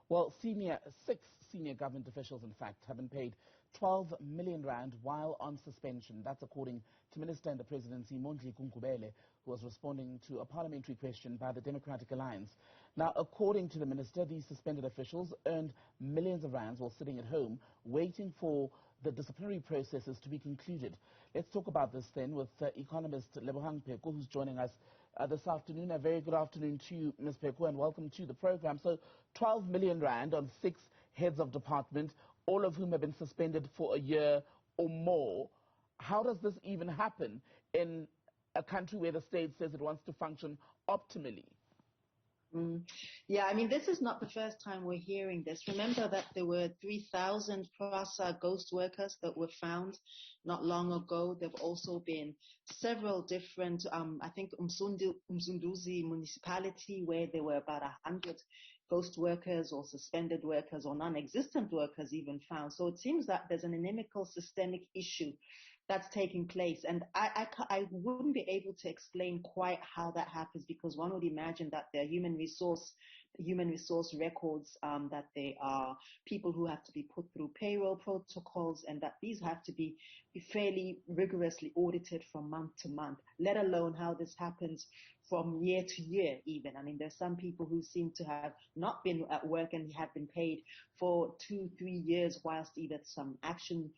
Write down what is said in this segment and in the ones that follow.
Well, six senior government officials, in fact, have been paid 12 million rand while on suspension. That's according to Minister in the Presidency Mondli Gungubele, who was responding to a parliamentary question by the Democratic Alliance. Now, according to the minister, these suspended officials earned millions of rands while sitting at home, waiting for the disciplinary processes to be concluded. Let's talk about this then with Economist Lebohang Pheko, who's joining us this afternoon. A very good afternoon to you, Ms. Pheko, and welcome to the program. So, 12 million rand on 6 heads of department, all of whom have been suspended for a year or more. How does this even happen in a country where the state says it wants to function optimally? Yeah, I mean, this is not the first time we're hearing this. Remember that there were 3,000 PRASA ghost workers that were found not long ago. There have also been several different, I think Umsunduzi municipality, where there were about 100 ghost workers or suspended workers or non-existent workers even found. So it seems that there's an inimical systemic issue that's taking place. And I wouldn't be able to explain quite how that happens, because one would imagine that there are human resource records, that they are people who have to be put through payroll protocols, and that these have to be fairly rigorously audited from month to month, let alone how this happens from year to year even. I mean, there's some people who seem to have not been at work and have been paid for 2-3 years whilst either some action,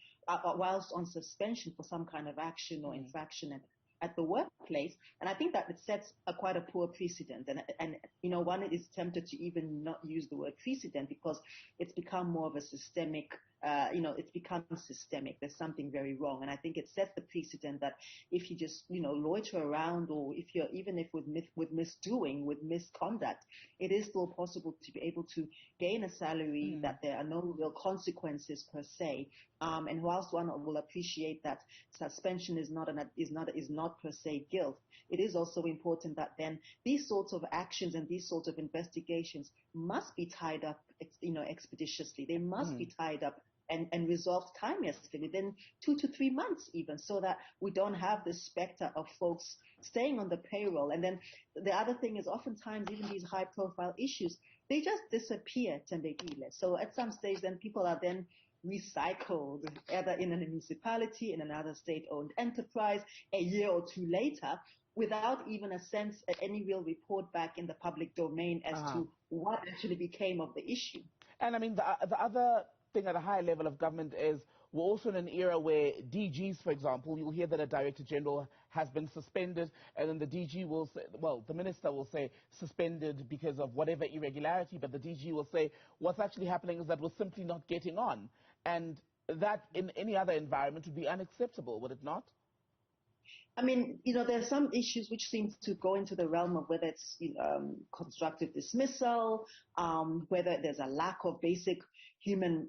whilst on suspension for some kind of action or infraction at the workplace. And I think that it sets quite a poor precedent. And you know, one is tempted to even not use the word precedent, because it's become more of a systemic, it's become systemic. There's something very wrong. And I think it sets the precedent that if you just, loiter around, or if you're, even if with misdoing, with misconduct, it is still possible to be able to gain a salary, that there are no real consequences per se. And whilst one will appreciate that suspension is not per se guilt, it is also important that then these sorts of actions and these sorts of investigations must be tied up, expeditiously. They must be tied up and resolved timelessly within 2 to 3 months even, so that we don't have the specter of folks staying on the payroll. And then the other thing is, oftentimes even these high profile issues, they just disappear. So at some stage then people are then recycled, either in a municipality, in another state-owned enterprise, a year or two later, without even a sense, any real report back in the public domain as to what actually became of the issue. And I mean, the other thing at a higher level of government is we're also in an era where DGs, for example, you'll hear that a Director General has been suspended, and then the DG will say, well, the Minister will say suspended because of whatever irregularity, but the DG will say what's actually happening is that we're simply not getting on. And that in any other environment would be unacceptable, would it not? I mean, there are some issues which seem to go into the realm of whether it's constructive dismissal, whether there's a lack of basic human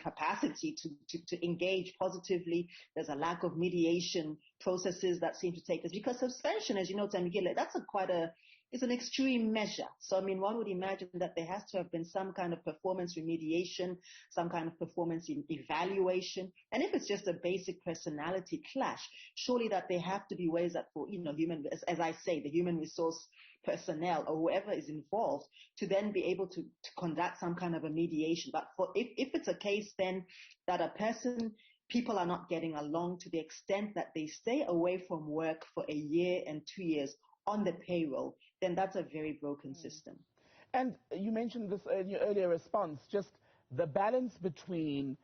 capacity to engage positively. There's a lack of mediation processes that seem to take place, because suspension, as you know, Tamigile, that's it's an extreme measure. So, I mean, one would imagine that there has to have been some kind of performance remediation, some kind of performance evaluation. And if it's just a basic personality clash, surely that there have to be ways that for, as I say, the human resource personnel or whoever is involved to then be able to conduct some kind of a mediation. But if it's a case then that people are not getting along to the extent that they stay away from work for a year and 2 years on the payroll, then that's a very broken system. And you mentioned this in your earlier response, just the balance between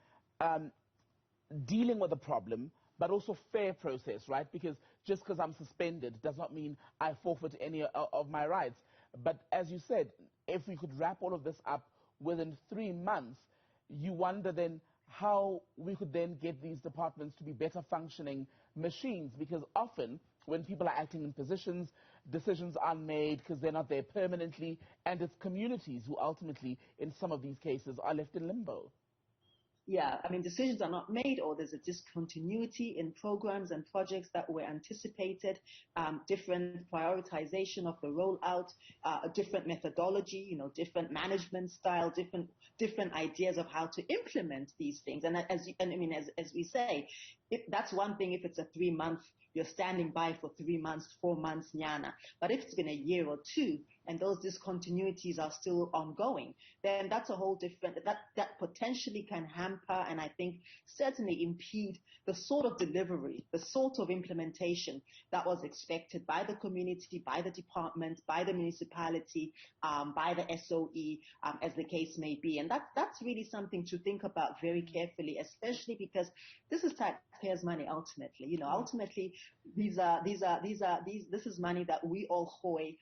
dealing with a problem, but also fair process, right? Because just because I'm suspended does not mean I forfeit any of my rights. But as you said, if we could wrap all of this up within 3 months, you wonder then how we could then get these departments to be better functioning machines, because often when people are acting in positions, decisions are made because they're not there permanently, and it's communities who ultimately, in some of these cases, are left in limbo. Yeah, I mean, decisions are not made, or there's a discontinuity in programs and projects that were anticipated, different prioritization of the rollout, a different methodology, different management style, different ideas of how to implement these things. And as we say, that's one thing if it's a 3 month, you're standing by for 3 months, 4 months, nyana. But if it's been a year or two, and those discontinuities are still ongoing, then that's a whole different, that potentially can hamper and I think certainly impede the sort of delivery, the sort of implementation that was expected by the community, by the department, by the municipality, by the SOE, as the case may be. And that's really something to think about very carefully, especially because this is taxpayers' money ultimately. You know, ultimately this is money that we all hoy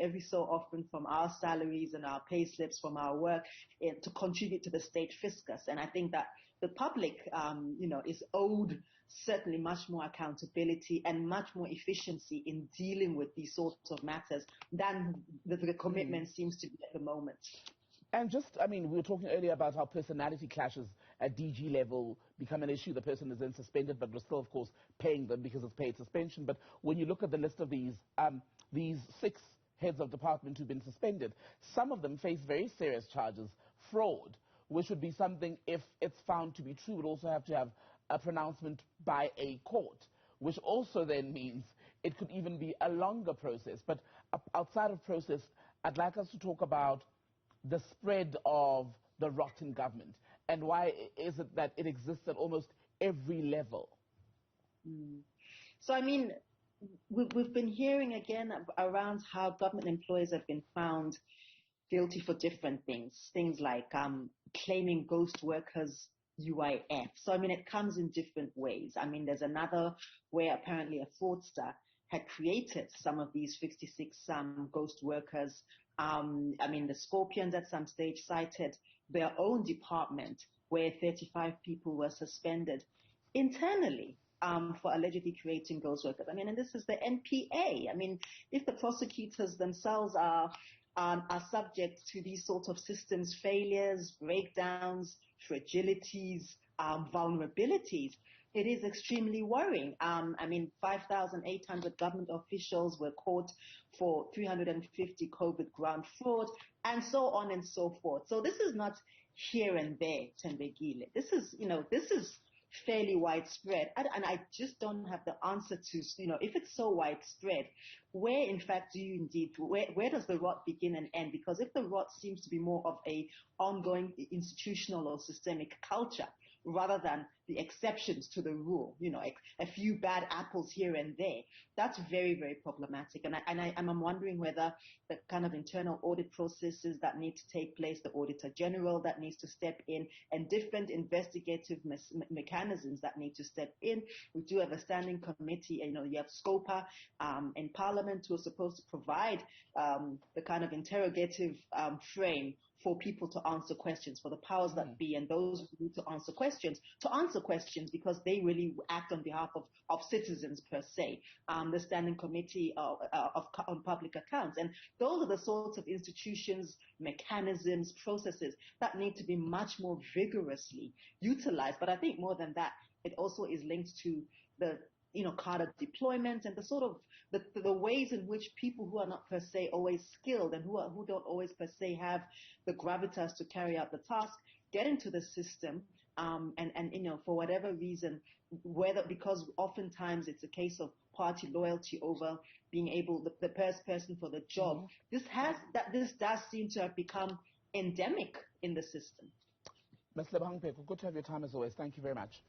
every so often from our salaries and our pay slips from our work to contribute to the state fiscus. And I think that the public, is owed certainly much more accountability and much more efficiency in dealing with these sorts of matters than the commitment seems to be at the moment. And we were talking earlier about how personality clashes at DG level become an issue. The person is then suspended, but we're still, of course, paying them because it's paid suspension. But when you look at the list of these 6 heads of department who've been suspended, some of them face very serious charges. Fraud, which would be something, if it's found to be true, would also have to have a pronouncement by a court, which also then means it could even be a longer process. But outside of process, I'd like us to talk about the spread of the rotten government and why is it that it exists at almost every level. So, we've been hearing again around how government employees have been found guilty for different things like claiming ghost workers UIF. So, it comes in different ways. There's another where apparently a fraudster had created some of these 56 ghost workers. The Scorpions at some stage cited their own department where 35 people were suspended internally for allegedly creating ghost workers. And this is the NPA. If the prosecutors themselves are subject to these sorts of systems failures, breakdowns, fragilities, vulnerabilities, it is extremely worrying. 5,800 government officials were caught for 350 COVID grant fraud, and so on and so forth. So this is not here and there, Tembegile. This is fairly widespread, and I just don't have the answer to, if it's so widespread, where in fact do you indeed, where does the rot begin and end? Because if the rot seems to be more of a ongoing institutional or systemic culture, rather than the exceptions to the rule, a few bad apples here and there, that's very, very problematic. And I'm wondering whether the kind of internal audit processes that need to take place, the Auditor General that needs to step in, and different investigative mechanisms that need to step in. We do have a standing committee, you have SCOPA in Parliament who are supposed to provide the kind of interrogative frame for people to answer questions, for the powers that be and those who need to answer questions because they really act on behalf of citizens per se. The Standing Committee on Public Accounts. And those are the sorts of institutions, mechanisms, processes that need to be much more vigorously utilized. But I think more than that, it also is linked to the cadre deployment and the sort of the ways in which people who are not per se always skilled and who don't always per se have the gravitas to carry out the task get into the system and for whatever reason, because oftentimes it's a case of party loyalty over being able the best person for the job. This does seem to have become endemic in the system. Ms. Lebohang Pheko, good to have your time as always. Thank you very much.